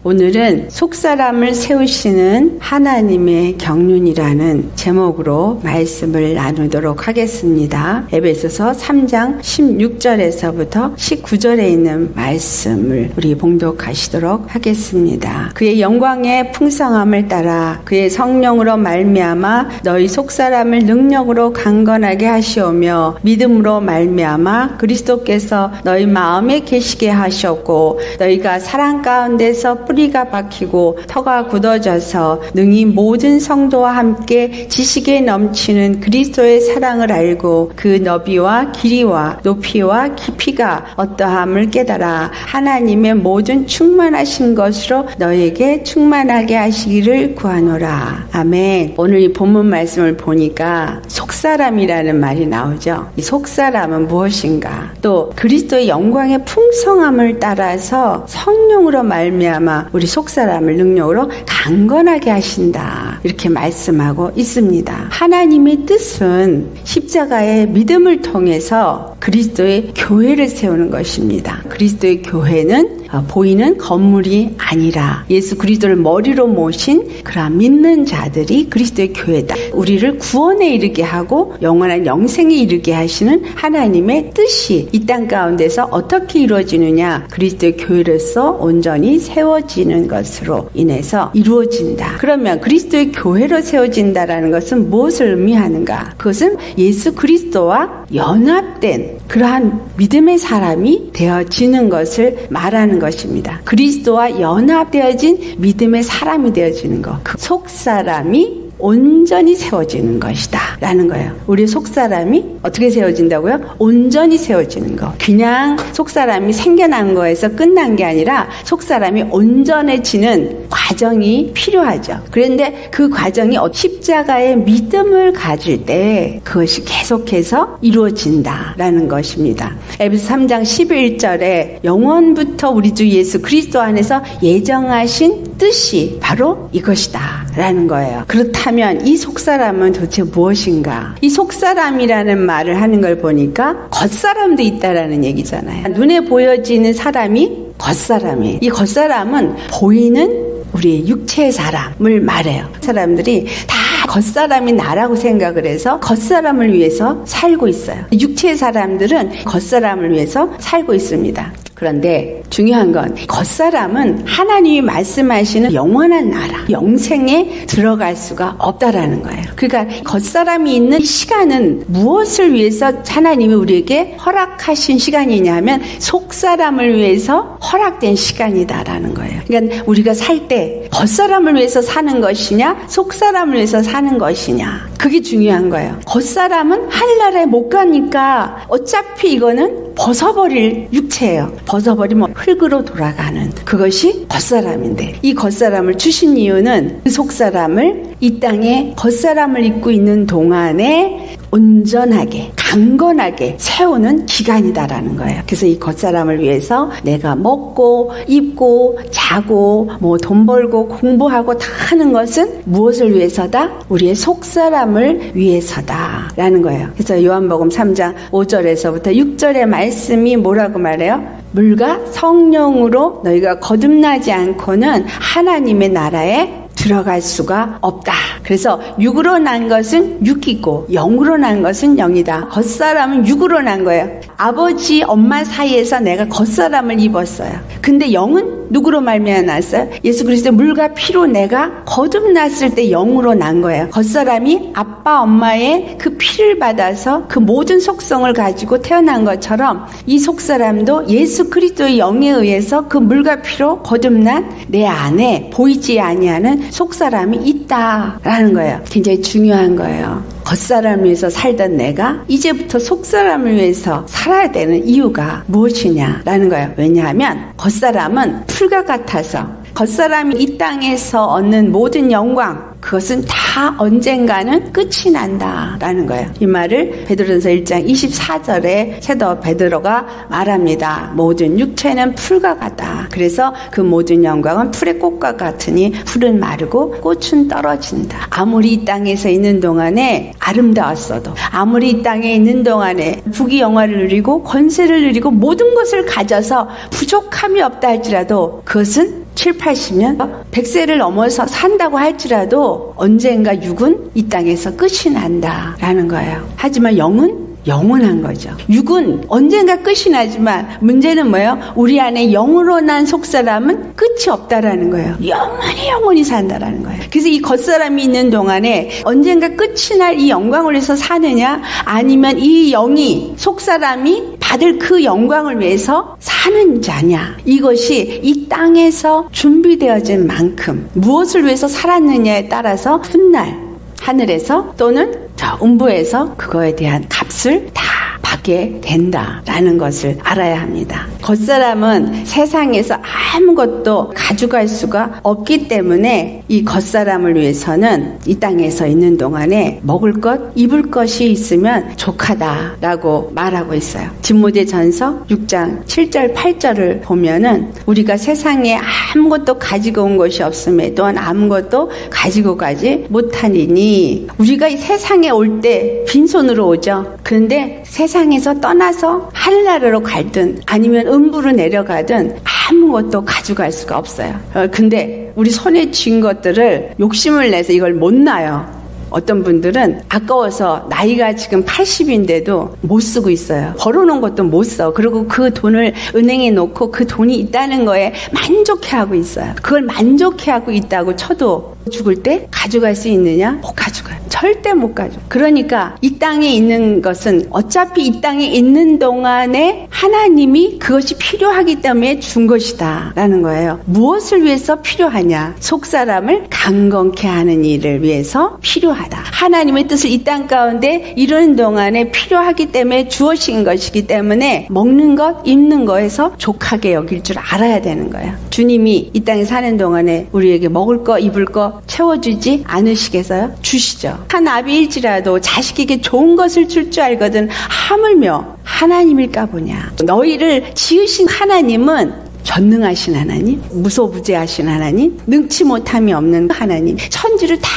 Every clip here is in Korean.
오늘은 속사람을 세우시는 하나님의 경륜이라는 제목으로 말씀을 나누도록 하겠습니다. 에베소서 3장 16절에서부터 19절에 있는 말씀을 우리 봉독하시도록 하겠습니다. 그의 영광의 풍성함을 따라 그의 성령으로 말미암아 너희 속사람을 능력으로 강건하게 하시오며 믿음으로 말미암아 그리스도께서 너희 마음에 계시게 하셨고 너희가 사랑 가운데서 뿌리가 박히고 터가 굳어져서 능히 모든 성도와 함께 지식에 넘치는 그리스도의 사랑을 알고 그 너비와 길이와 높이와 깊이가 어떠함을 깨달아 하나님의 모든 충만하신 것으로 너에게 충만하게 하시기를 구하노라. 아멘. 오늘 이 본문 말씀을 보니까 속사람이라는 말이 나오죠. 이 속사람은 무엇인가? 또 그리스도의 영광의 풍성함을 따라서 성령으로 말미암아 우리 속사람을 능력으로 강건하게 하신다. 이렇게 말씀하고 있습니다. 하나님의 뜻은 십자가의 믿음을 통해서 그리스도의 교회를 세우는 것입니다. 그리스도의 교회는 보이는 건물이 아니라 예수 그리스도를 머리로 모신 그러한 믿는 자들이 그리스도의 교회다. 우리를 구원에 이르게 하고 영원한 영생에 이르게 하시는 하나님의 뜻이 이 땅 가운데서 어떻게 이루어지느냐? 그리스도의 교회로서 온전히 세워지는 것으로 인해서 이루어진다. 그러면 그리스도의 교회로 세워진다라는 것은 무엇을 의미하는가? 그것은 예수 그리스도와 연합된 그러한 믿음의 사람이 되어지는 것을 말하는 것입니다. 그리스도와 연합되어진 믿음의 사람이 되어지는 것. 그 속사람이 온전히 세워지는 것이다 라는 거예요. 우리 속사람이 어떻게 세워진다고요? 온전히 세워지는 거. 그냥 속사람이 생겨난 거에서 끝난 게 아니라 속사람이 온전해지는 과정이 필요하죠. 그런데 그 과정이 십자가의 믿음을 가질 때 그것이 계속해서 이루어진다라는 것입니다. 에베소 3장 11절에 영원부터 우리 주 예수 그리스도 안에서 예정하신 뜻이 바로 이것이다 라는 거예요. 그렇다면 이 속사람은 도대체 무엇인가? 이 속사람이라는 말을 하는 걸 보니까 겉사람도 있다라는 얘기잖아요. 눈에 보여지는 사람이 겉사람이에요. 이 겉사람은 보이는 우리 육체의 사람을 말해요. 사람들이 다 겉사람이 나라고 생각을 해서 겉사람을 위해서 살고 있어요. 육체의 사람들은 겉사람을 위해서 살고 있습니다. 그런데 중요한 건 겉사람은 하나님이 말씀하시는 영원한 나라, 영생에 들어갈 수가 없다라는 거예요. 그러니까 겉사람이 있는 시간은 무엇을 위해서 하나님이 우리에게 허락하신 시간이냐면 속사람을 위해서 허락된 시간이다라는 거예요. 그러니까 우리가 살 때 겉사람을 위해서 사는 것이냐 속사람을 위해서 사는 것이냐, 그게 중요한 거예요. 겉사람은 하늘나라에 못 가니까 어차피 이거는 벗어버릴 육체예요. 벗어버리면 흙으로 돌아가는 그것이 겉사람인데, 이 겉사람을 주신 이유는 그 속사람을 이 땅에 겉사람을 입고 있는 동안에 온전하게 강건하게 세우는 기간이다라는 거예요. 그래서 이 겉사람을 위해서 내가 먹고 입고 자고 돈 벌고 공부하고 다 하는 것은 무엇을 위해서다? 우리의 속사람을 위해서다라는 거예요. 그래서 요한복음 3장 5절에서부터 6절의 말씀이 뭐라고 말해요? 물과 성령으로 너희가 거듭나지 않고는 하나님의 나라에 들어갈 수가 없다. 그래서 육으로 난 것은 육이고 영으로 난 것은 영이다. 겉사람은 육으로 난 거예요. 아버지 엄마 사이에서 내가 겉사람을 입었어요. 근데 영은 누구로 말미암아 났어요? 예수 그리스도의 물과 피로 내가 거듭났을 때 영으로 난 거예요. 겉사람이 아빠 엄마의 그 피를 받아서 그 모든 속성을 가지고 태어난 것처럼 이 속사람도 예수 그리스도의 영에 의해서 그 물과 피로 거듭난 내 안에 보이지 아니하는 속사람이 있다라는 거예요. 굉장히 중요한 거예요. 겉사람을 위해서 살던 내가 이제부터 속사람을 위해서 살아야 되는 이유가 무엇이냐라는 거예요. 왜냐하면 겉사람은 풀과 같아서 겉사람이 이 땅에서 얻는 모든 영광, 그것은 다 언젠가는 끝이 난다라는 거예요. 이 말을 베드로전서 1장 24절에 사도 베드로가 말합니다. 모든 육체는 풀과 같다. 그래서 그 모든 영광은 풀의 꽃과 같으니 풀은 마르고 꽃은 떨어진다. 아무리 이 땅에서 있는 동안에 아름다웠어도, 아무리 이 땅에 있는 동안에 부귀영화를 누리고 권세를 누리고 모든 것을 가져서 부족함이 없다 할지라도 그것은 7, 80년 100세를 넘어서 산다고 할지라도 언젠가 육은 이 땅에서 끝이 난다라는 거예요. 하지만 영은 영원한 거죠. 육은 언젠가 끝이 나지만 문제는 뭐예요? 우리 안에 영으로 난 속사람은 끝이 없다라는 거예요. 영원히 산다라는 거예요. 그래서 이 겉사람이 있는 동안에 언젠가 끝이 날 이 영광을 위해서 사느냐, 아니면 이 영이 속사람이 받을 그 영광을 위해서 사는 자냐, 이것이 이 땅에서 준비되어진 만큼 무엇을 위해서 살았느냐에 따라서 훗날 하늘에서 또는 저 음부에서 그거에 대한 값을 다 받게 된다라는 것을 알아야 합니다. 겉사람은 세상에서 아무것도 가져갈 수가 없기 때문에 이 겉사람을 위해서는 이 땅에서 있는 동안에 먹을 것, 입을 것이 있으면 족하다라고 말하고 있어요. 디모데전서 6장 7절 8절을 보면은 우리가 세상에 아무것도 가지고 온 것이 없음에 또한 아무것도 가지고 가지 못하니니, 우리가 이 세상에 올 때 빈손으로 오죠. 그런데 세상에서 떠나서 하늘나라로 갈든 아니면 음부로 내려가든 아무것도 가져갈 수가 없어요. 근데 우리 손에 쥔 것들을 욕심을 내서 이걸 못 놔요. 어떤 분들은 아까워서 나이가 지금 80인데도 못 쓰고 있어요. 벌어놓은 것도 못 써. 그리고 그 돈을 은행에 놓고 그 돈이 있다는 거에 만족해하고 있어요. 그걸 만족해하고 있다고 쳐도 죽을 때 가져갈 수 있느냐? 못 가져가요. 절대 못 가져. 그러니까 이 땅에 있는 것은 어차피 이 땅에 있는 동안에 하나님이 그것이 필요하기 때문에 준 것이다 라는 거예요. 무엇을 위해서 필요하냐? 속사람을 강건케 하는 일을 위해서 필요하다. 하나님의 뜻을 이 땅 가운데 이루는 동안에 필요하기 때문에 주어진 것이기 때문에 먹는 것, 입는 거에서 족하게 여길 줄 알아야 되는 거예요. 주님이 이 땅에 사는 동안에 우리에게 먹을 거, 입을 거 채워주지 않으시겠어요? 주시죠. 한 아비일지라도 자식에게 좋은 것을 줄 줄 알거든 하물며 하나님일까 보냐. 너희를 지으신 하나님은 전능하신 하나님, 무소부재하신 하나님, 능치 못함이 없는 하나님, 천지를 다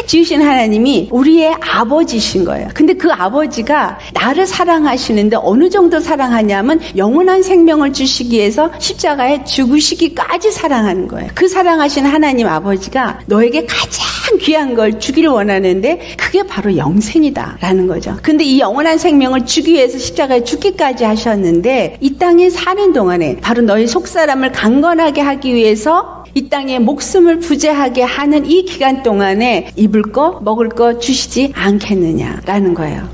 지으신 하나님이 우리의 아버지신 거예요. 근데 그 아버지가 나를 사랑하시는데 어느 정도 사랑하냐면 영원한 생명을 주시기 위해서 십자가에 죽으시기까지 사랑하는 거예요. 그 사랑하신 하나님 아버지가 너에게 가장 귀한 걸 주기를 원하는데 그게 바로 영생이다라는 거죠. 근데 이 영원한 생명을 주기 위해서 십자가에 죽기까지 하셨는데 이 땅에 사는 동안에 바로 너희 속사람을 강건하게 하기 위해서 이 땅에 목숨을 부재하게 하는 이 기간 동안에 입을 거, 먹을 거 주시지 않겠느냐라는 거예요.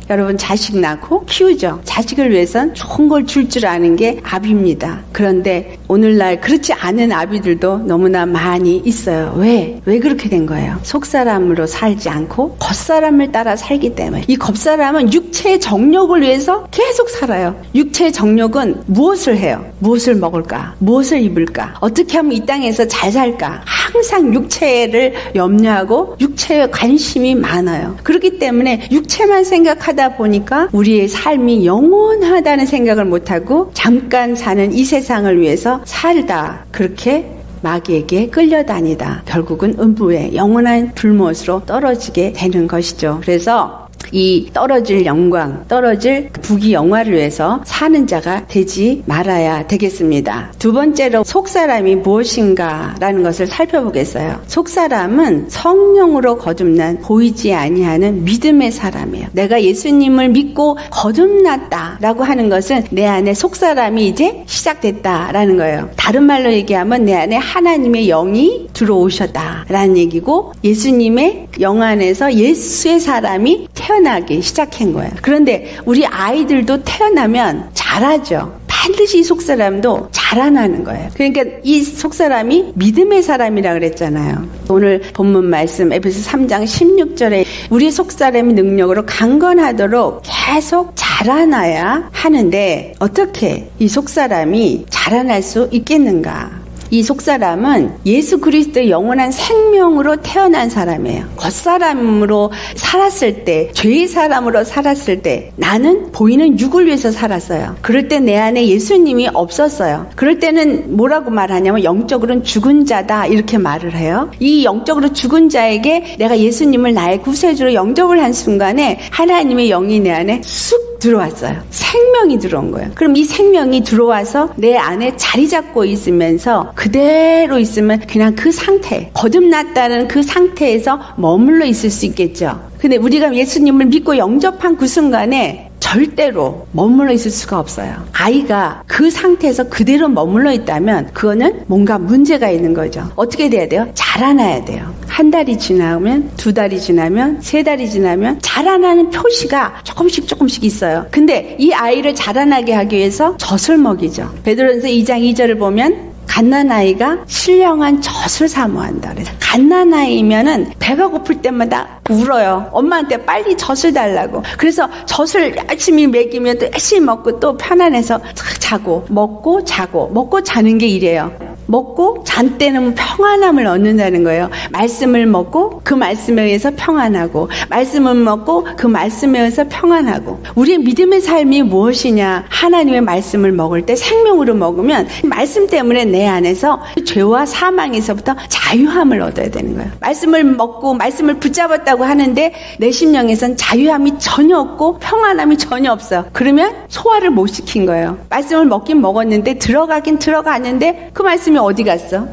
여러분 자식 낳고 키우죠. 자식을 위해선 좋은 걸 줄 줄 아는 게 아비입니다. 그런데 오늘날 그렇지 않은 아비들도 너무나 많이 있어요. 왜 그렇게 된 거예요? 속사람으로 살지 않고 겉사람을 따라 살기 때문에. 이 겉사람은 육체의 정욕을 위해서 계속 살아요. 육체의 정욕은 무엇을 해요? 무엇을 먹을까? 무엇을 입을까? 어떻게 하면 이 땅에서 잘 살까? 항상 육체를 염려하고 육체에 관심이 많아요. 그렇기 때문에 육체만 생각하다 보니까 우리의 삶이 영원하다는 생각을 못하고 잠깐 사는 이 세상을 위해서 살다, 그렇게 마귀에게 끌려다니다 결국은 음부에 영원한 불못으로 떨어지게 되는 것이죠. 그래서 이 떨어질 영광, 떨어질 부귀영화를 위해서 사는 자가 되지 말아야 되겠습니다. 두 번째로 속사람이 무엇인가라는 것을 살펴보겠어요. 속사람은 성령으로 거듭난 보이지 아니하는 믿음의 사람이에요. 내가 예수님을 믿고 거듭났다라고 하는 것은 내 안에 속사람이 이제 시작됐다라는 거예요. 다른 말로 얘기하면 내 안에 하나님의 영이 들어오셨다라는 얘기고, 예수님의 영 안에서 예수의 사람이 태어나기 시작한 거예요. 그런데 우리 아이들도 태어나면 자라죠. 반드시 이 속사람도 자라나는 거예요. 그러니까 이 속사람이 믿음의 사람이라 그랬잖아요. 오늘 본문 말씀 에베소 3장 16절에 우리 속사람의 능력으로 강건하도록 계속 자라나야 하는데 어떻게 이 속사람이 자라날 수 있겠는가? 이 속사람은 예수 그리스도의 영원한 생명으로 태어난 사람이에요. 겉사람으로 살았을 때, 죄의 사람으로 살았을 때 나는 보이는 육을 위해서 살았어요. 그럴 때 내 안에 예수님이 없었어요. 그럴 때는 뭐라고 말하냐면 영적으로는 죽은 자다 이렇게 말을 해요. 이 영적으로 죽은 자에게 내가 예수님을 나의 구세주로 영접을 한 순간에 하나님의 영이 내 안에 쑥 들어왔어요. 생명이 들어온 거예요. 그럼 이 생명이 들어와서 내 안에 자리 잡고 있으면서 그대로 있으면 그냥 그 상태, 거듭났다는 그 상태에서 머물러 있을 수 있겠죠. 근데 우리가 예수님을 믿고 영접한 그 순간에 절대로 머물러 있을 수가 없어요. 아이가 그 상태에서 그대로 머물러 있다면 그거는 뭔가 문제가 있는 거죠. 어떻게 돼야 돼요? 자라나야 돼요. 한 달이 지나면, 두 달이 지나면, 세 달이 지나면 자라나는 표시가 조금씩 있어요. 근데 이 아이를 자라나게 하기 위해서 젖을 먹이죠. 베드로전서 2장 2절을 보면 갓난아이가 신령한 젖을 사모한다. 그래서 갓난아이면은 배가 고플 때마다 울어요. 엄마한테 빨리 젖을 달라고. 그래서 젖을 열심히 먹이면 또 열심히 먹고 또 편안해서 자고 먹고 자고 먹고 자는 게 이래요. 먹고 잔 때는 평안함을 얻는다는 거예요. 말씀을 먹고 그 말씀에 의해서 평안하고, 말씀을 먹고 그 말씀에 의해서 평안하고. 우리의 믿음의 삶이 무엇이냐? 하나님의 말씀을 먹을 때 생명으로 먹으면 말씀 때문에 내 안에서 죄와 사망에서부터 자유함을 얻어야 되는 거예요. 말씀을 먹고 말씀을 붙잡았다고 하는데 내 심령에선 자유함이 전혀 없고 평안함이 전혀 없어. 그러면 소화를 못 시킨 거예요. 말씀을 먹긴 먹었는데 들어가긴 들어갔는데 그 말씀이 어디 갔어?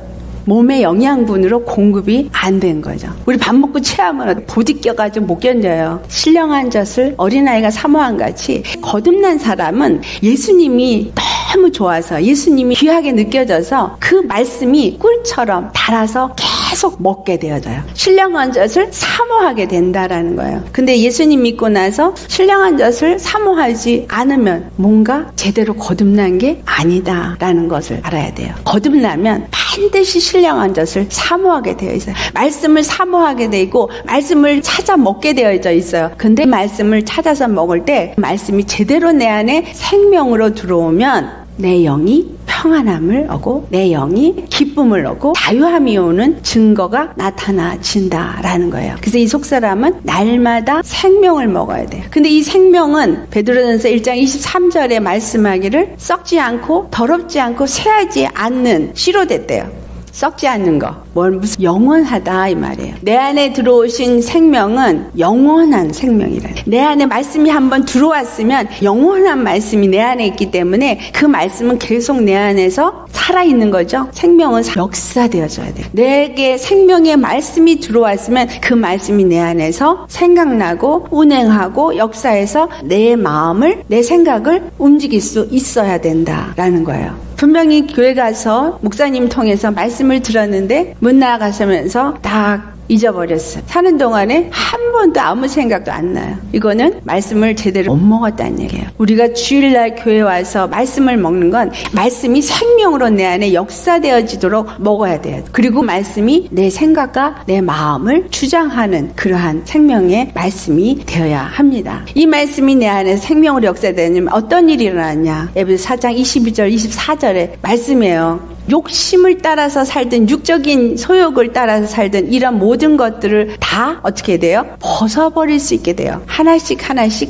몸의 영양분으로 공급이 안 된 거죠. 우리 밥 먹고 체하면 보디껴가지고 못 견뎌요. 신령한 젖을 어린아이가 사모한 같이 거듭난 사람은 예수님이 너무 좋아서, 예수님이 귀하게 느껴져서 그 말씀이 꿀처럼 달아서 계속 먹게 되어져요. 신령한 젖을 사모하게 된다라는 거예요. 근데 예수님 믿고 나서 신령한 젖을 사모하지 않으면 뭔가 제대로 거듭난 게 아니다라는 것을 알아야 돼요. 거듭나면 반드시 신령한 젖을 사모하게 되어 있어요. 말씀을 사모하게 되고 말씀을 찾아 먹게 되어져 있어요. 근데 말씀을 찾아서 먹을 때 말씀이 제대로 내 안에 생명으로 들어오면 내 영이 평안함을 얻고 내 영이 기쁨을 얻고 자유함이 오는 증거가 나타나진다라는 거예요. 그래서 이 속사람은 날마다 생명을 먹어야 돼요. 근데 이 생명은 베드로전서 1장 23절에 말씀하기를 썩지 않고 더럽지 않고 새하지 않는 씨로 됐대요. 썩지 않는 거, 무슨 영원하다 이 말이에요. 내 안에 들어오신 생명은 영원한 생명이라. 내 안에 말씀이 한번 들어왔으면 영원한 말씀이 내 안에 있기 때문에 그 말씀은 계속 내 안에서 살아있는 거죠. 생명은 역사되어져야 돼요. 내게 생명의 말씀이 들어왔으면 그 말씀이 내 안에서 생각나고 운행하고 역사해서 내 마음을, 내 생각을 움직일 수 있어야 된다라는 거예요. 분명히 교회 가서 목사님 통해서 말씀을 들었는데 문 나가시면서 다 잊어버렸어요. 사는 동안에 한 번도 아무 생각도 안 나요. 이거는 말씀을 제대로 못 먹었다는 얘기예요. 우리가 주일날 교회 와서 말씀을 먹는 건 말씀이 생명으로 내 안에 역사되어지도록 먹어야 돼요. 그리고 말씀이 내 생각과 내 마음을 주장하는 그러한 생명의 말씀이 되어야 합니다. 이 말씀이 내 안에 생명으로 역사되려면 어떤 일이 일어나냐? 에베소 4장 22절 24절의 말씀이에요. 욕심을 따라서 살든 육적인 소욕을 따라서 살든 이런 모든 것들을 다 어떻게 돼요? 벗어버릴 수 있게 돼요. 하나씩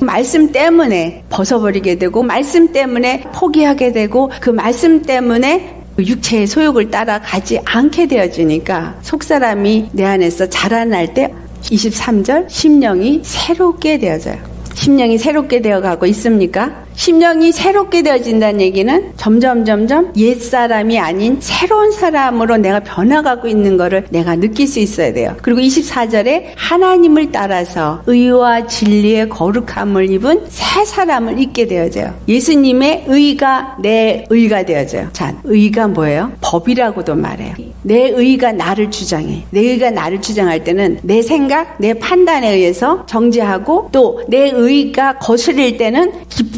말씀 때문에 벗어버리게 되고 말씀 때문에 포기하게 되고 그 말씀 때문에 육체의 소욕을 따라가지 않게 되어지니까 속사람이 내 안에서 자라날 때 23절 심령이 새롭게 되어져요. 심령이 새롭게 되어가고 있습니까? 심령이 새롭게 되어진다는 얘기는 점점 옛사람이 아닌 새로운 사람으로 내가 변화가고 있는 거를 내가 느낄 수 있어야 돼요. 그리고 24절에 하나님을 따라서 의와 진리의 거룩함을 입은 새 사람을 입게 되어져요. 예수님의 의가 내 의가 되어져요. 자, 의가 뭐예요? 법이라고도 말해요. 내 의가 나를 주장해. 내 의가 나를 주장할 때는 내 생각, 내 판단에 의해서 정죄하고 또 내 의가 거슬릴 때는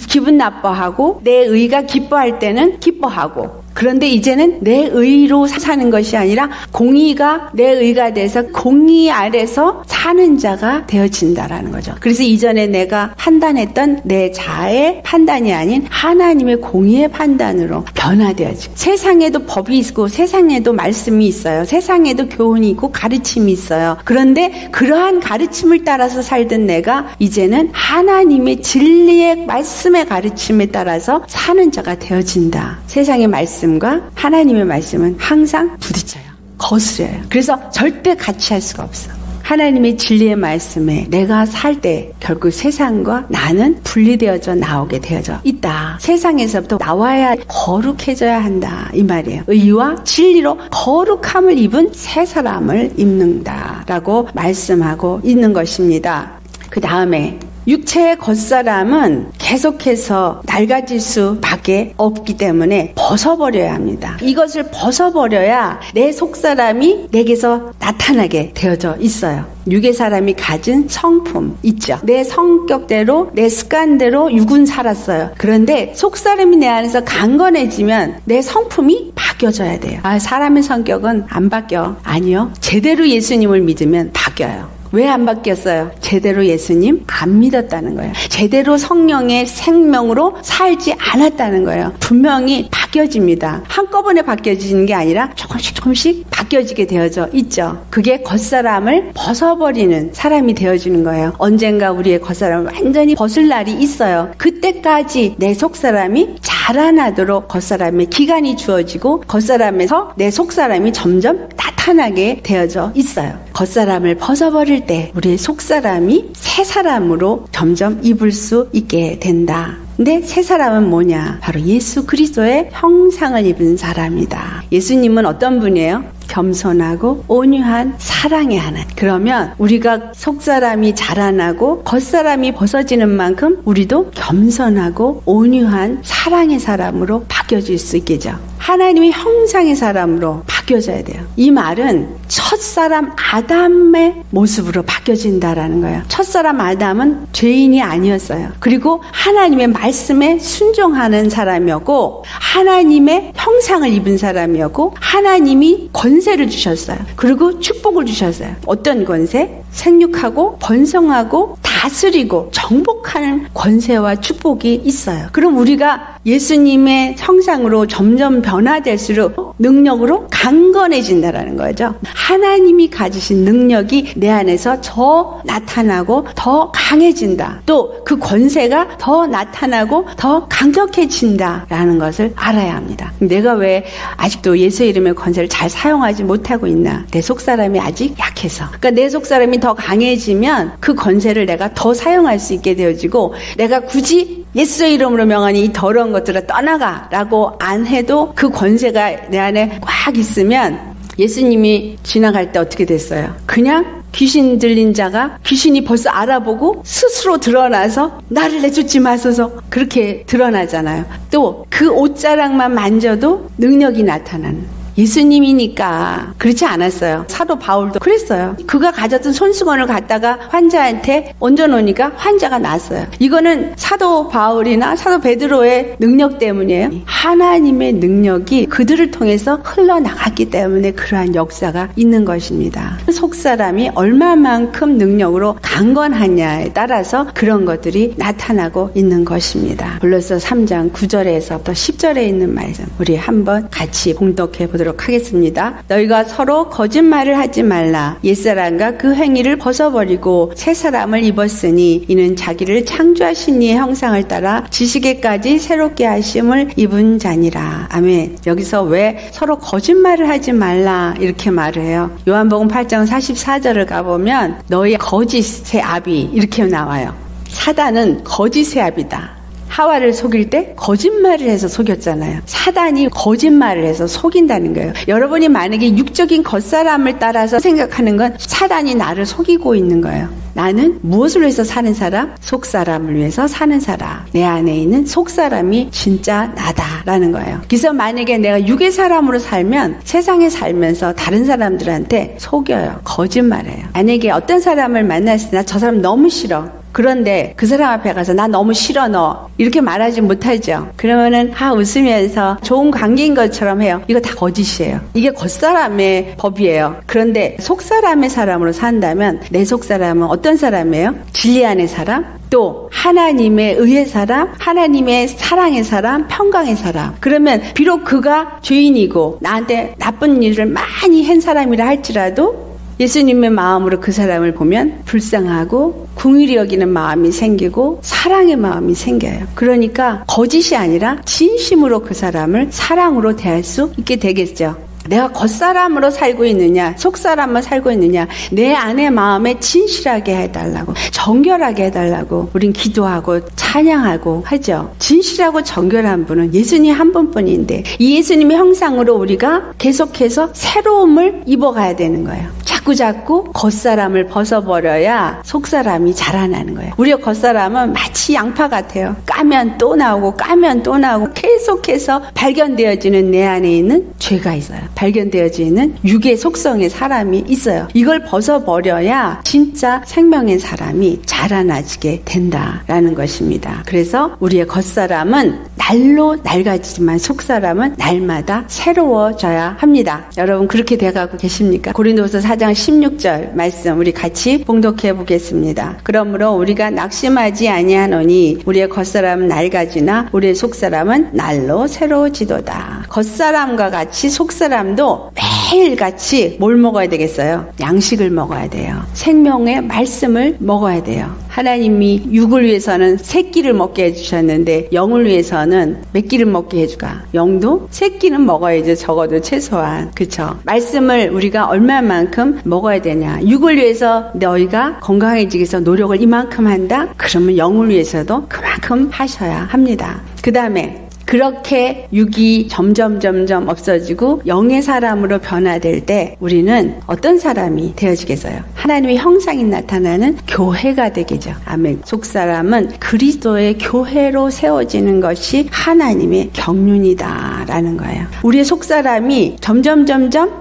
기분 나빠하고 내 의가 기뻐할 때는 기뻐하고. 그런데 이제는 내 의로 사는 것이 아니라 공의가 내 의가 돼서 공의 아래서 사는 자가 되어진다라는 거죠. 그래서 이전에 내가 판단했던 내 자아의 판단이 아닌 하나님의 공의의 판단으로 변화되어지고, 세상에도 법이 있고 세상에도 말씀이 있어요. 세상에도 교훈이 있고 가르침이 있어요. 그런데 그러한 가르침을 따라서 살던 내가 이제는 하나님의 진리의 말씀의 가르침에 따라서 사는 자가 되어진다. 세상의 말씀과 하나님의 말씀은 항상 부딪혀요. 거스려요. 그래서 절대 같이 할 수가 없어. 하나님의 진리의 말씀에 내가 살 때 결국 세상과 나는 분리되어져 나오게 되어져 있다. 세상에서부터 나와야 거룩해져야 한다. 이 말이에요. 의와 진리로 거룩함을 입은 새 사람을 입는다라고 말씀하고 있는 것입니다. 그 다음에 육체의 겉사람은 계속해서 낡아질 수밖에 없기 때문에 벗어버려야 합니다. 이것을 벗어버려야 내 속사람이 내게서 나타나게 되어져 있어요. 육의 사람이 가진 성품 있죠. 내 성격대로 내 습관대로 육은 살았어요. 그런데 속사람이 내 안에서 강건해지면 내 성품이 바뀌어져야 돼요. 사람의 성격은 안 바뀌어. 아니요. 제대로 예수님을 믿으면 바뀌어요. 왜 안 바뀌었어요? 제대로 예수님 안 믿었다는 거예요. 제대로 성령의 생명으로 살지 않았다는 거예요. 분명히 바뀌어집니다. 한꺼번에 바뀌어지는 게 아니라 조금씩 바뀌어지게 되어져 있죠. 그게 겉사람을 벗어버리는 사람이 되어지는 거예요. 언젠가 우리의 겉사람을 완전히 벗을 날이 있어요. 그때까지 내 속사람이 자라나도록 겉사람의 기간이 주어지고 겉사람에서 내 속사람이 점점 나타나게 되어져 있어요. 겉사람을 벗어버릴 때 우리의 속사람이 새 사람으로 점점 입을 수 있게 된다. 근데 새 사람은 뭐냐? 바로 예수 그리스도의 형상을 입은 사람이다. 예수님은 어떤 분이에요? 겸손하고 온유한 사랑의 하나님. 그러면 우리가 속사람이 자라나고 겉사람이 벗어지는 만큼 우리도 겸손하고 온유한 사랑의 사람으로 바뀌어질 수 있겠죠. 하나님의 형상의 사람으로 바뀌어져야 돼요. 이 말은 첫사람 아담의 모습으로 바뀌어진다라는 거예요. 첫사람 아담은 죄인이 아니었어요. 그리고 하나님의 말씀에 순종하는 사람이었고 하나님의 형상을 입은 사람이었고 하나님이 권세를 주셨어요. 그리고 축복을 주셨어요. 어떤 권세? 생육하고 번성하고 다스리고 정복하는 권세와 축복이 있어요. 그럼 우리가 예수님의 형상으로 점점 변화될수록 능력으로 강건해진다라는 거죠. 하나님이 가지신 능력이 내 안에서 더 나타나고 더 강해진다. 또 그 권세가 더 나타나고 더 강력해진다라는 것을 알아야 합니다. 내가 왜 아직도 예수의 이름의 권세를 잘 사용하지 못하고 있나? 내 속사람이 아직 약해서. 그러니까 내 속사람이 더 강해지면 그 권세를 내가 더 사용할 수 있게 되어지고 내가 굳이 예수의 이름으로 명하니 이 더러운 것들을 떠나가라고 안 해도 그 권세가 내 안에 꽉 있으면 예수님이 지나갈 때 어떻게 됐어요? 그냥 귀신 들린 자가 귀신이 벌써 알아보고 스스로 드러나서 나를 내쫓지 마소서 그렇게 드러나잖아요. 또 그 옷자락만 만져도 능력이 나타나는 예수님이니까 그렇지 않았어요. 사도 바울도 그랬어요. 그가 가졌던 손수건을 갖다가 환자한테 얹어놓으니까 환자가 낫어요. 이거는 사도 바울이나 사도 베드로의 능력 때문이에요. 하나님의 능력이 그들을 통해서 흘러나갔기 때문에 그러한 역사가 있는 것입니다. 속사람이 얼마만큼 능력으로 강건하냐에 따라서 그런 것들이 나타나고 있는 것입니다. 골로새 3장 9절에서부터 10절에 있는 말씀 우리 한번 같이 봉독해 보도록 하겠습니다. 너희가 서로 거짓말을 하지 말라. 옛사람과 그 행위를 벗어버리고 새 사람을 입었으니 이는 자기를 창조하신 이의 형상을 따라 지식에까지 새롭게 하심을 입은 자니라. 아멘. 여기서 왜 서로 거짓말을 하지 말라 이렇게 말을 해요. 요한복음 8장 44절을 가보면 너희 거짓의 아비 이렇게 나와요. 사단은 거짓의 아비다. 하와를 속일 때 거짓말을 해서 속였잖아요. 사단이 거짓말을 해서 속인다는 거예요. 여러분이 만약에 육적인 겉사람을 따라서 생각하는 건 사단이 나를 속이고 있는 거예요. 나는 무엇을 위해서 사는 사람? 속사람을 위해서 사는 사람. 내 안에 있는 속사람이 진짜 나다라는 거예요. 그래서 만약에 내가 육의 사람으로 살면 세상에 살면서 다른 사람들한테 속여요. 거짓말해요. 만약에 어떤 사람을 만났을 때 나 저 사람 너무 싫어. 그런데 그 사람 앞에 가서 나 너무 싫어 너 이렇게 말하지 못하죠. 그러면은 웃으면서 좋은 관계인 것처럼 해요. 이거 다 거짓이에요. 이게 겉사람의 법이에요. 그런데 속사람의 사람으로 산다면 내 속사람은 어떤 사람이에요? 진리 안의 사람, 또 하나님의 의의 사람, 하나님의 사랑의 사람, 평강의 사람. 그러면 비록 그가 죄인이고 나한테 나쁜 일을 많이 한 사람이라 할지라도 예수님의 마음으로 그 사람을 보면 불쌍하고 긍휼히 여기는 마음이 생기고 사랑의 마음이 생겨요. 그러니까 거짓이 아니라 진심으로 그 사람을 사랑으로 대할 수 있게 되겠죠. 내가 겉사람으로 살고 있느냐, 속사람으로 살고 있느냐, 내 안의 마음에 진실하게 해달라고, 정결하게 해달라고 우린 기도하고 찬양하고 하죠. 진실하고 정결한 분은 예수님 한 분뿐인데 이 예수님의 형상으로 우리가 계속해서 새로움을 입어가야 되는 거예요. 자꾸 겉사람을 벗어버려야 속사람이 자라나는 거예요. 우리의 겉사람은 마치 양파 같아요. 까면 또 나오고 까면 또 나오고 계속해서 발견되어지는 내 안에 있는 죄가 있어요. 발견되어지는 육의 속성의 사람이 있어요. 이걸 벗어버려야 진짜 생명의 사람이 자라나지게 된다라는 것입니다. 그래서 우리의 겉사람은 날로 낡아지지만 속사람은 날마다 새로워져야 합니다. 여러분 그렇게 돼가고 계십니까? 고린도서 4장 16절 말씀 우리 같이 봉독해 보겠습니다. 그러므로 우리가 낙심하지 아니하노니 우리의 겉사람은 낡아지나 우리의 속사람은 날로 새로워지도다. 겉사람과 같이 속사람도 매일같이 뭘 먹어야 되겠어요? 양식을 먹어야 돼요. 생명의 말씀을 먹어야 돼요. 하나님이 육을 위해서는 새끼를 먹게 해주셨는데 영을 위해서는 몇 끼를 먹게 해줄까? 영도 새끼는 먹어야죠. 적어도 최소한. 그쵸? 말씀을 우리가 얼마만큼 먹어야 되냐? 육을 위해서 너희가 건강해지기 위해서 노력을 이만큼 한다? 그러면 영을 위해서도 그만큼 하셔야 합니다. 그 다음에 그렇게 육이 점점 없어지고 영의 사람으로 변화될 때 우리는 어떤 사람이 되어지겠어요? 하나님의 형상이 나타나는 교회가 되겠죠. 아멘. 속사람은 그리스도의 교회로 세워지는 것이 하나님의 경륜이다라는 거예요. 우리의 속사람이 점점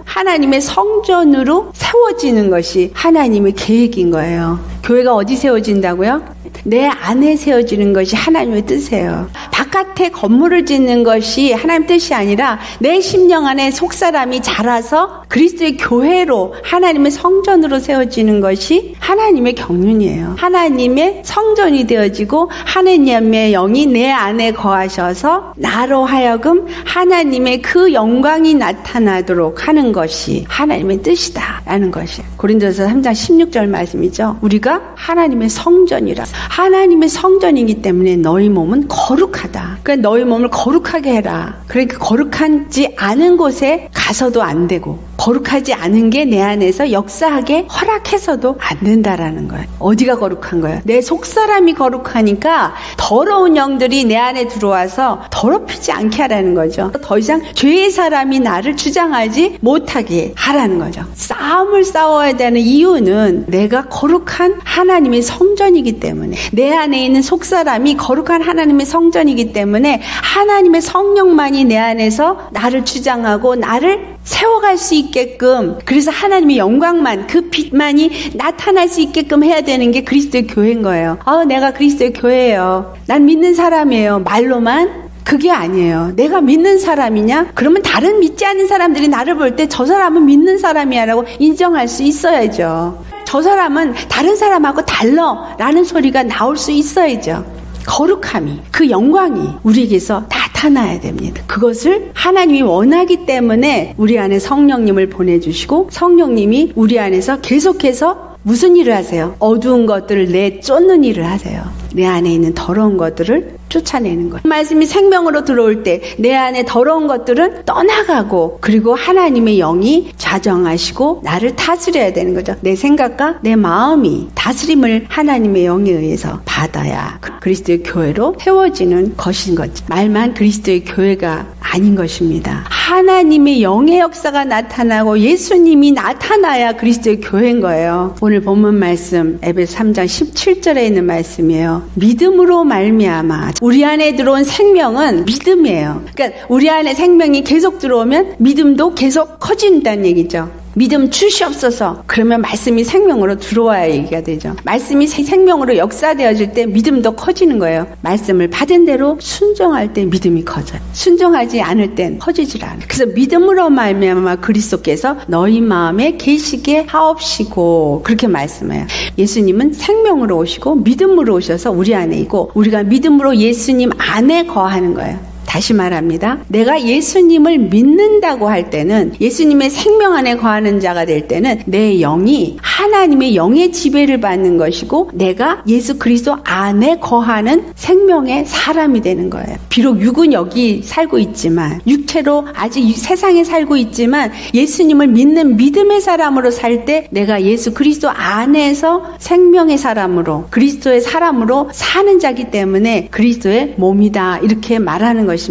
하나님의 성전으로 세워지는 것이 하나님의 계획인 거예요. 교회가 어디 세워진다고요? 내 안에 세워지는 것이 하나님의 뜻이에요. 바깥에 건물을 짓는 것이 하나님 뜻이 아니라 내 심령 안에 속사람이 자라서 그리스도의 교회로 하나님의 성전으로 세워지는 것이 하나님의 경륜이에요. 하나님의 성전이 되어지고 하나님의 영이 내 안에 거하셔서 나로 하여금 하나님의 그 영광이 나타나도록 하는 것이 하나님의 뜻이다라는 것이에요. 고린도서 3장 16절 말씀이죠. 우리가 하나님의 성전이라. 하나님의 성전이기 때문에 너희 몸은 거룩하다. 그러니까 너희 몸을 거룩하게 해라. 그러니까 거룩하지 않은 곳에 가서도 안 되고 거룩하지 않은 게 내 안에서 역사하게 허락해서도 안 된다라는 거예요. 어디가 거룩한 거예요? 내 속사람이 거룩하니까 더러운 영들이 내 안에 들어와서 더럽히지 않게 하라는 거죠. 더 이상 죄의 사람이 나를 주장하지 못하게 하라는 거죠. 싸움을 싸워야 되는 이유는 내가 거룩한 하나님의 성전이기 때문에 내 안에 있는 속사람이 거룩한 하나님의 성전이기 때문에 하나님의 성령만이 내 안에서 나를 주장하고 나를 세워갈 수 있게끔 그래서 하나님의 영광만 그 빛만이 나타날 수 있게끔 해야 되는 게 그리스도의 교회인 거예요. 내가 그리스도의 교회예요. 난 믿는 사람이에요. 말로만 그게 아니에요. 내가 믿는 사람이냐? 그러면 다른 믿지 않는 사람들이 나를 볼 때 저 사람은 믿는 사람이야 라고 인정할 수 있어야죠. 저 사람은 다른 사람하고 달라 라는 소리가 나올 수 있어야죠. 거룩함이 그 영광이 우리에게서 나타나야 됩니다. 그것을 하나님이 원하기 때문에 우리 안에 성령님을 보내주시고 성령님이 우리 안에서 계속해서 무슨 일을 하세요? 어두운 것들을 내쫓는 일을 하세요. 내 안에 있는 더러운 것들을 쫓아내는 거예요. 말씀이 생명으로 들어올 때 내 안에 더러운 것들은 떠나가고 그리고 하나님의 영이 자정하시고 나를 다스려야 되는 거죠. 내 생각과 내 마음이 다스림을 하나님의 영에 의해서 받아야 그리스도의 교회로 세워지는 것인 거죠. 말만 그리스도의 교회가 아닌 것입니다. 하나님의 영의 역사가 나타나고 예수님이 나타나야 그리스도의 교회인 거예요. 오늘 본문 말씀 에베소 3장 17절에 있는 말씀이에요. 믿음으로 말미암아 우리 안에 들어온 생명은 믿음이에요. 그러니까 우리 안에 생명이 계속 들어오면 믿음도 계속 커진다는 얘기죠. 믿음 주시옵소서. 그러면 말씀이 생명으로 들어와야 얘기가 되죠. 말씀이 생명으로 역사되어질 때 믿음도 커지는 거예요. 말씀을 받은 대로 순종할 때 믿음이 커져요. 순종하지 않을 땐 커지질 않아요. 그래서 믿음으로 말미암아 그리스도께서 너희 마음에 계시게 하옵시고 그렇게 말씀해요. 예수님은 생명으로 오시고 믿음으로 오셔서 우리 안에 있고 우리가 믿음으로 예수님 안에 거하는 거예요. 다시 말합니다. 내가 예수님을 믿는다고 할 때는, 예수님의 생명 안에 거하는 자가 될 때는 내 영이 하나님의 영의 지배를 받는 것이고 내가 예수 그리스도 안에 거하는 생명의 사람이 되는 거예요. 비록 육은 여기 살고 있지만, 육체로 아직 세상에 살고 있지만 예수님을 믿는 믿음의 사람으로 살 때 내가 예수 그리스도 안에서 생명의 사람으로, 그리스도의 사람으로 사는 자기 때문에 그리스도의 몸이다, 이렇게 말하는 것입니다.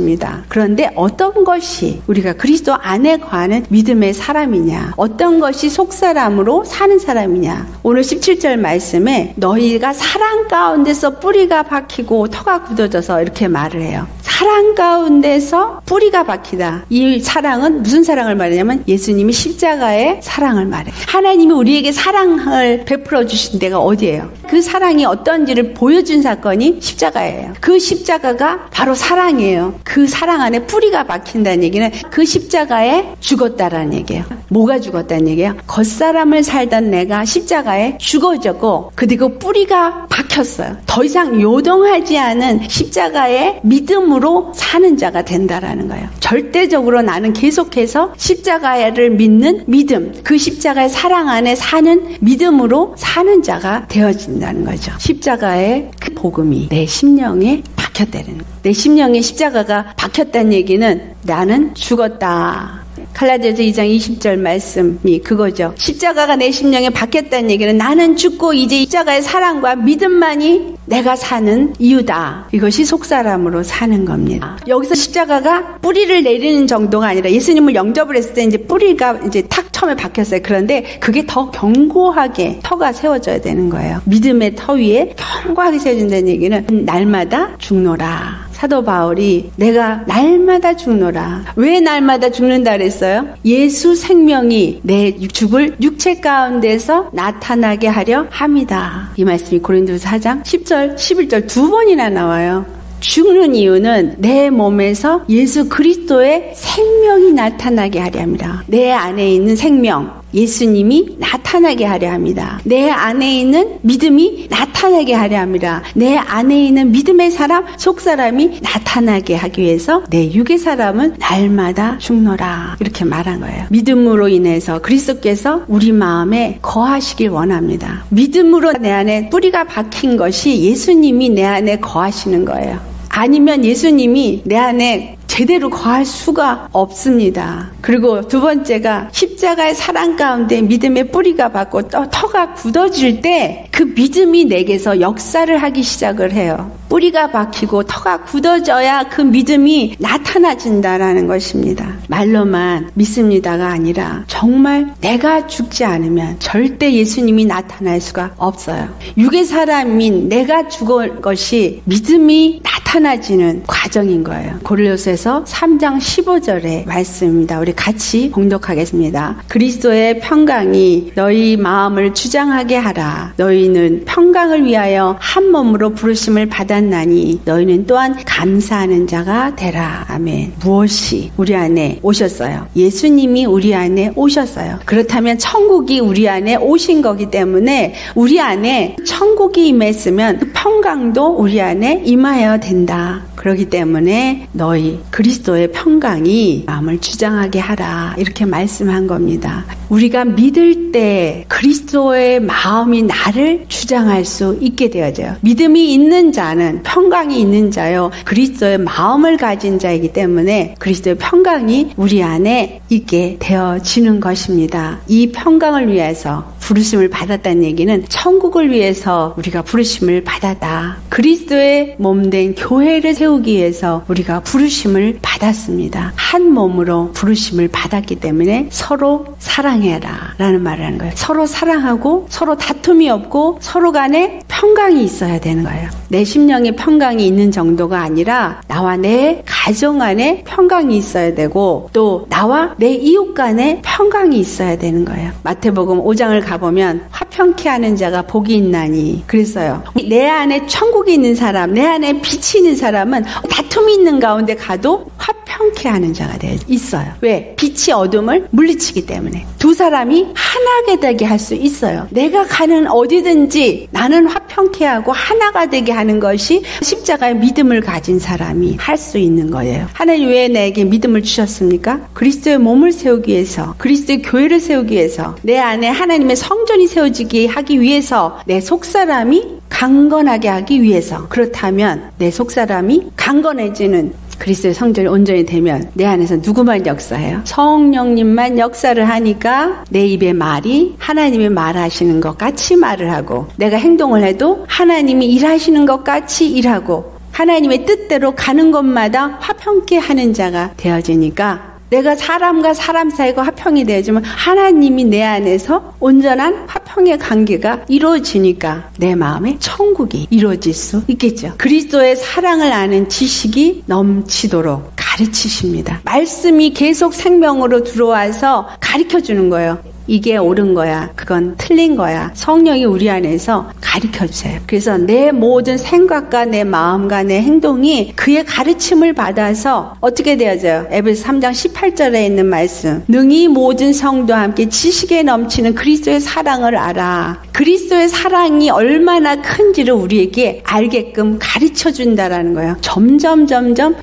그런데 어떤 것이 우리가 그리스도 안에 거하는 믿음의 사람이냐, 어떤 것이 속사람으로 사는 사람이냐. 오늘 17절 말씀에 너희가 사랑 가운데서 뿌리가 박히고 터가 굳어져서 이렇게 말을 해요. 사랑 가운데서 뿌리가 박히다. 이 사랑은 무슨 사랑을 말하냐면 예수님이 십자가의 사랑을 말해요. 하나님이 우리에게 사랑을 베풀어 주신 데가 어디예요? 그 사랑이 어떤지를 보여준 사건이 십자가예요. 그 십자가가 바로 사랑이에요. 그 사랑 안에 뿌리가 박힌다는 얘기는 그 십자가에 죽었다라는 얘기예요. 뭐가 죽었다는 얘기예요? 겉사람을 살던 내가 십자가에 죽어졌고 그리고 뿌리가 박혔어요. 더 이상 요동하지 않은 십자가의 믿음으로 사는 자가 된다라는 거예요. 절대적으로 나는 계속해서 십자가를 믿는 믿음, 그 십자가의 사랑 안에 사는 믿음으로 사는 자가 되어진다는 거죠. 십자가의 그 복음이 내 심령에 박혔다는 거예요. 내 심령에 십자가가 박혔다는 얘기는 나는 죽었다. 갈라디아서 2장 20절 말씀이 그거죠. 십자가가 내 심령에 박혔다는 얘기는 나는 죽고 이제 십자가의 사랑과 믿음만이 내가 사는 이유다. 이것이 속사람으로 사는 겁니다. 여기서 십자가가 뿌리를 내리는 정도가 아니라 예수님을 영접을 했을 때 이제 뿌리가 이제 탁 처음에 박혔어요. 그런데 그게 더 견고하게 터가 세워져야 되는 거예요. 믿음의 터 위에 견고하게 세워진다는 얘기는 날마다 죽노라. 사도 바울이 내가 날마다 죽노라. 왜 날마다 죽는다 그랬어요? 예수 생명이 내 죽을 육체 가운데서 나타나게 하려 함이다. 이 말씀이 고린도서 4장 10절 11절 두 번이나 나와요. 죽는 이유는 내 몸에서 예수 그리스도의 생명이 나타나게 하려 합니다. 내 안에 있는 생명, 예수님이 나타나게 하려 합니다. 내 안에 있는 믿음이 나타나게 하려 합니다. 내 안에 있는 믿음의 사람, 속사람이 나타나게 하기 위해서 내 육의 사람은 날마다 죽노라. 이렇게 말한 거예요. 믿음으로 인해서 그리스도께서 우리 마음에 거하시길 원합니다. 믿음으로 내 안에 뿌리가 박힌 것이 예수님이 내 안에 거하시는 거예요. 아니면 예수님이 내 안에 제대로 거할 수가 없습니다. 그리고 두 번째가 십자가의 사랑 가운데 믿음의 뿌리가 박고 터가 굳어질 때 그 믿음이 내게서 역사를 하기 시작을 해요. 뿌리가 박히고 터가 굳어져야 그 믿음이 나타나진다라는 것입니다. 말로만 믿습니다가 아니라 정말 내가 죽지 않으면 절대 예수님이 나타날 수가 없어요. 육의 사람인 내가 죽을 것이 믿음이 나타나지는 과정인 거예요. 고린도서에서 3장 15절의 말씀입니다. 우리 같이 봉독하겠습니다. 그리스도의 평강이 너희 마음을 주장하게 하라. 너희는 평강을 위하여 한 몸으로 부르심을 받았나니 너희는 또한 감사하는 자가 되라. 아멘. 무엇이 우리 안에 오셨어요? 예수님이 우리 안에 오셨어요. 그렇다면 천국이 우리 안에 오신 거기 때문에 우리 안에 천국이 임했으면 그 평강도 우리 안에 임하여야 된다. 그렇기 때문에 너희 그리스도의 평강이 마음을 주장하게 하라. 이렇게 말씀한 겁니다. 우리가 믿을 때 그리스도의 마음이 나를 주장할 수 있게 되어져요. 믿음이 있는 자는 평강이 있는 자요. 그리스도의 마음을 가진 자이기 때문에 그리스도의 평강이 우리 안에 있게 되어지는 것입니다. 이 평강을 위해서 부르심을 받았다는 얘기는 천국을 위해서 우리가 부르심을 받았다. 그리스도의 몸된 교회를 세우기 위해서 우리가 부르심을 받았습니다. 한 몸으로 부르심을 받았기 때문에 서로 사랑해라 라는 말을 하는 거예요. 서로 사랑하고 서로 다툼이 없고 서로 간에 평강이 있어야 되는 거예요. 내 심령에 평강이 있는 정도가 아니라 나와 내 가정 안에 평강이 있어야 되고 또 나와 내 이웃 간에 평강이 있어야 되는 거예요. 마태복음 5장을 가보면 화평케 하는 자가 복이 있나니 그랬어요. 내 안에 천국이 있는 사람, 내 안에 빛이 있는 사람은 다툼이 있는 가운데 가도 화평케 하는 자가 있어요. 왜? 빛이 어둠을 물리치기 때문에 두 사람이 하나게 되게 할 수 있어요. 내가 가는 어디든지 나는 화평 화평케 하고 하나가 되게 하는 것이 십자가의 믿음을 가진 사람이 할 수 있는 거예요. 하나님 왜 나에게 믿음을 주셨습니까? 그리스도의 몸을 세우기 위해서, 그리스도의 교회를 세우기 위해서, 내 안에 하나님의 성전이 세워지게 하기 위해서, 내 속사람이 강건하게 하기 위해서. 그렇다면 내 속사람이 강건해지는 그리스도의 성전이 온전히 되면 내 안에서 누구만 역사해요? 성령님만 역사를 하니까 내 입의 말이 하나님이 말하시는 것 같이 말을 하고, 내가 행동을 해도 하나님이 일하시는 것 같이 일하고, 하나님의 뜻대로 가는 곳마다 화평케 하는 자가 되어지니까, 내가 사람과 사람 사이가 화평이 되어지면 하나님이 내 안에서 온전한 화평의 관계가 이루어지니까 내 마음에 천국이 이루어질 수 있겠죠. 그리스도의 사랑을 아는 지식이 넘치도록 가르치십니다. 말씀이 계속 생명으로 들어와서 가르쳐주는 거예요. 이게 옳은 거야, 그건 틀린 거야. 성령이 우리 안에서 가르쳐주세요. 그래서 내 모든 생각과 내 마음과 내 행동이 그의 가르침을 받아서 어떻게 되어져요? 에베소 3장 18절에 있는 말씀, 능히 모든 성도와 함께 지식에 넘치는 그리스도의 사랑을 알아. 그리스도의 사랑이 얼마나 큰지를 우리에게 알게끔 가르쳐준다라는 거예요. 점점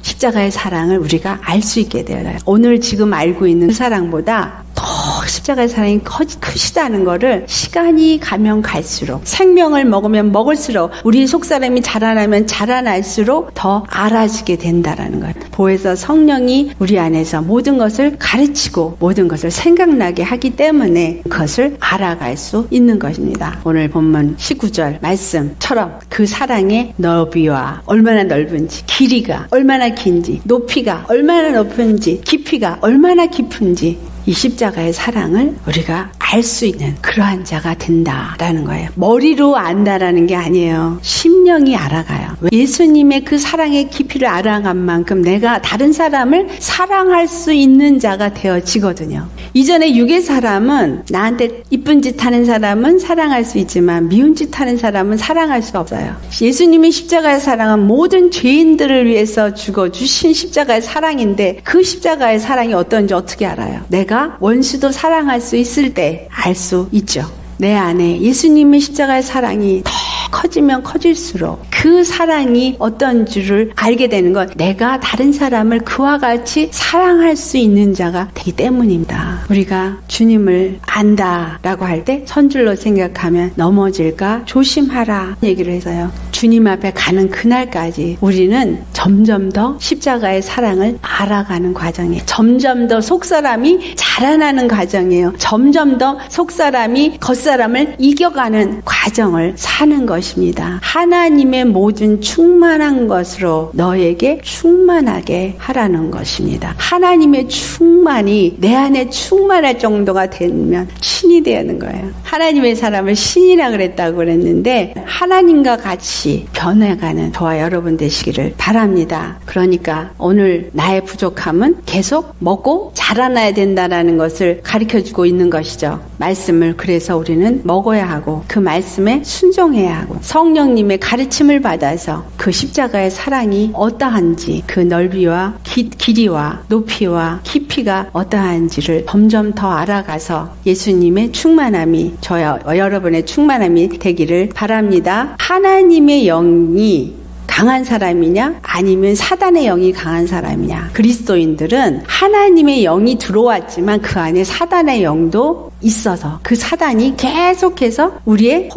십자가의 사랑을 우리가 알 수 있게 되어요. 오늘 지금 알고 있는 그 사랑보다 더 십자가의 사랑이 크시다는 거를 시간이 가면 갈수록, 생명을 먹으면 먹을수록, 우리 속사람이 자라나면 자라날수록 더 알아지게 된다라는 거예요. 보혜사 성령이 우리 안에서 모든 것을 가르치고 모든 것을 생각나게 하기 때문에 그것을 알아갈 수 있는 것입니다. 오늘 본문 19절 말씀처럼 그 사랑의 너비와 얼마나 넓은지, 길이가 얼마나 긴지, 높이가 얼마나 높은지, 깊이가 얼마나 깊은지, 이 십자가의 사랑을 우리가 알 수 있는 그러한 자가 된다라는 거예요. 머리로 안다라는 게 아니에요. 심령이 알아가요. 예수님의 그 사랑의 깊이를 알아간 만큼 내가 다른 사람을 사랑할 수 있는 자가 되어지거든요. 이전에 육의 사람은 나한테 이쁜 짓 하는 사람은 사랑할 수 있지만 미운 짓 하는 사람은 사랑할 수 없어요. 예수님의 십자가의 사랑은 모든 죄인들을 위해서 죽어주신 십자가의 사랑인데, 그 십자가의 사랑이 어떤지 어떻게 알아요? 내가 원수도 사랑할 수 있을 때 알 수 있죠. 내 안에 예수님의 십자가의 사랑이 더 커지면 커질수록 그 사랑이 어떤 줄을 알게 되는 건 내가 다른 사람을 그와 같이 사랑할 수 있는 자가 되기 때문입니다. 우리가 주님을 안다라고 할 때 선줄로 생각하면 넘어질까 조심하라 얘기를 해서요. 주님 앞에 가는 그날까지 우리는 점점 더 십자가의 사랑을 알아가는 과정이에요. 점점 더 속사람이 자라나는 과정이에요. 점점 더 속사람이 겉사람을 이겨가는 과정을 사는 것입니다. 하나님의 모든 충만한 것으로 너에게 충만하게 하라는 것입니다. 하나님의 충만이 내 안에 충만할 정도가 되면 신이 되는 거예요. 하나님의 사람을 신이라 그랬다고 그랬는데, 하나님과 같이 변해가는 저와 여러분 되시기를 바랍니다. 그러니까 오늘 나의 부족함은 계속 먹고 자라나야 된다는 것을 가르쳐주고 있는 것이죠. 말씀을 그래서 우리는 먹어야 하고 그 말씀에 순종해야 하고 성령님의 가르침을 받아서 그 십자가의 사랑이 어떠한지, 그 넓이와 길이와 높이와 깊이가 어떠한지를 점점 더 알아가서 예수님의 충만함이, 저와 여러분의 충만함이 되기를 바랍니다. 하나님의 영이 강한 사람이냐 아니면 사단의 영이 강한 사람이냐. 그리스도인들은 하나님의 영이 들어왔지만 그 안에 사단의 영도 있어서 그 사단이 계속해서 우리의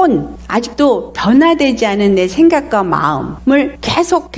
아직도 변화되지 않은 내 생각과 마음을 계속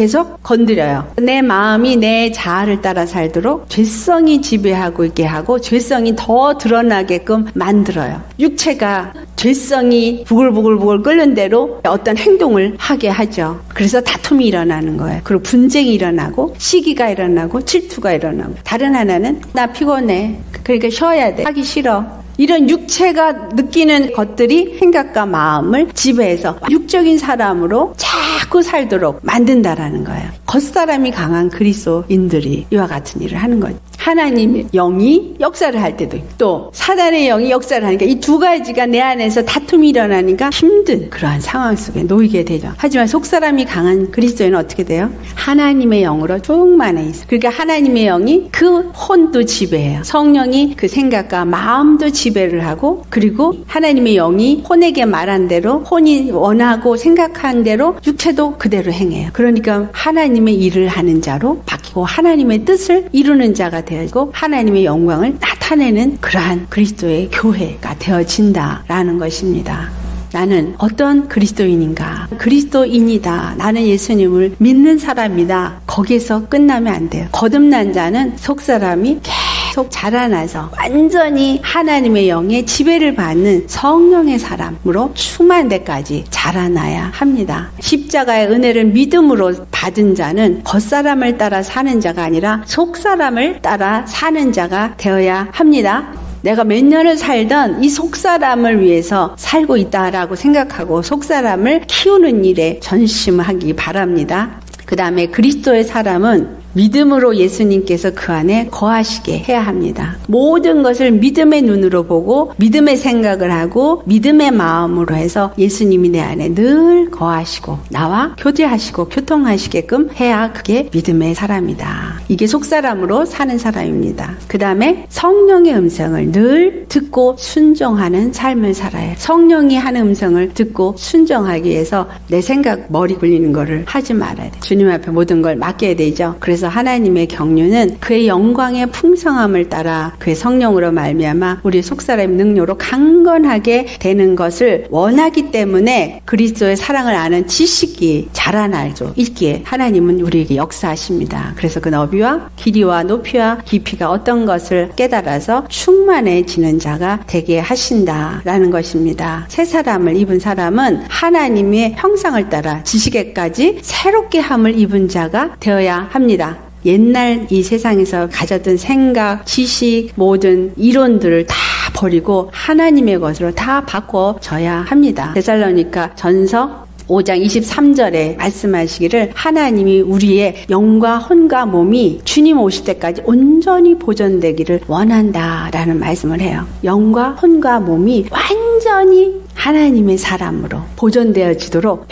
건드려요. 내 마음이 내 자아를 따라 살도록 죄성이 지배하고 있게 하고 죄성이 더 드러나게끔 만들어요. 육체가 죄성이 부글부글 끓는 대로 어떤 행동을 하게 하죠. 그래서 다툼이 일어나는 거예요. 그리고 분쟁이 일어나고 시기가 일어나고 질투가 일어나고, 다른 하나는 나 피곤해, 그러니까 쉬어야 돼, 하기 싫어. 이런 육체가 느끼는 것들이 생각과 마음을 지배해서 육적인 사람으로 자꾸 살도록 만든다라는 거예요. 겉사람이 강한 그리스도인들이 이와 같은 일을 하는 거죠. 하나님의 영이 역사를 할 때도 있고 또 사단의 영이 역사를 하니까 이 두 가지가 내 안에서 다툼이 일어나니까 힘든 그러한 상황 속에 놓이게 되죠. 하지만 속사람이 강한 그리스도인은 어떻게 돼요? 하나님의 영으로 충만해 있어요. 그러니까 하나님의 영이 그 혼도 지배해요. 성령이 그 생각과 마음도 지배를 하고 그리고 하나님의 영이 혼에게 말한 대로 혼이 원하고 생각한 대로 육체도 그대로 행해요. 그러니까 하나님의 일을 하는 자로 바뀌고 하나님의 뜻을 이루는 자가 되고 하나님의 영광을 나타내는 그러한 그리스도의 교회가 되어진다라는 것입니다. 나는 어떤 그리스도인인가? 그리스도인이다. 나는 예수님을 믿는 사람이다. 거기에서 끝나면 안 돼요. 거듭난 자는 속사람이 계속 자라나서 완전히 하나님의 영의 지배를 받는 성령의 사람으로 충만한 데까지 자라나야 합니다. 십자가의 은혜를 믿음으로 받은 자는 겉사람을 따라 사는 자가 아니라 속사람을 따라 사는 자가 되어야 합니다. 내가 몇 년을 살던 이 속사람을 위해서 살고 있다라고 생각하고 속사람을 키우는 일에 전심하기 바랍니다. 그 다음에 그리스도의 사람은 믿음으로 예수님께서 그 안에 거하시게 해야 합니다. 모든 것을 믿음의 눈으로 보고 믿음의 생각을 하고 믿음의 마음으로 해서 예수님이 내 안에 늘 거하시고 나와 교제하시고 교통하시게끔 해야 그게 믿음의 사람이다. 이게 속사람으로 사는 사람입니다. 그 다음에 성령의 음성을 늘 듣고 순종하는 삶을 살아요. 성령이 하는 음성을 듣고 순종하기 위해서 내 생각 머리 굴리는 거를 하지 말아야 돼. 주님 앞에 모든 걸 맡겨야 되죠. 그래서 하나님의 경륜은 그의 영광의 풍성함을 따라 그의 성령으로 말미암아 우리 속사람의 능력으로 강건하게 되는 것을 원하기 때문에 그리스도의 사랑을 아는 지식이 자라날죠. 있기에 하나님은 우리에게 역사하십니다. 그래서 그 너비와 길이와 높이와 깊이가 어떤 것을 깨달아서 충만해지는 자가 되게 하신다라는 것입니다. 새 사람을 입은 사람은 하나님의 형상을 따라 지식에까지 새롭게 함을 입은 자가 되어야 합니다. 옛날 이 세상에서 가졌던 생각, 지식, 모든 이론들을 다 버리고 하나님의 것으로 다 바꿔져야 합니다. 데살로니가 전서 5장 23절에 말씀하시기를 하나님이 우리의 영과 혼과 몸이 주님 오실 때까지 온전히 보존되기를 원한다라는 말씀을 해요. 영과 혼과 몸이 완전히 하나님의 사람으로 보존되어지도록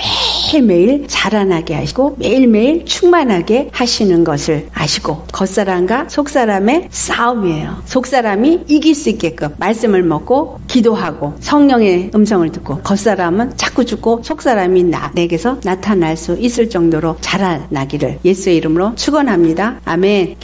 매일매일 자라나게 하시고 매일매일 충만하게 하시는 것을 아시고 겉사람과 속사람의 싸움이에요. 속사람이 이길 수 있게끔 말씀을 먹고 기도하고 성령의 음성을 듣고 겉사람은 자꾸 죽고 속사람이 내게서 나타날 수 있을 정도로 자라나기를 예수의 이름으로 축원합니다. 아멘.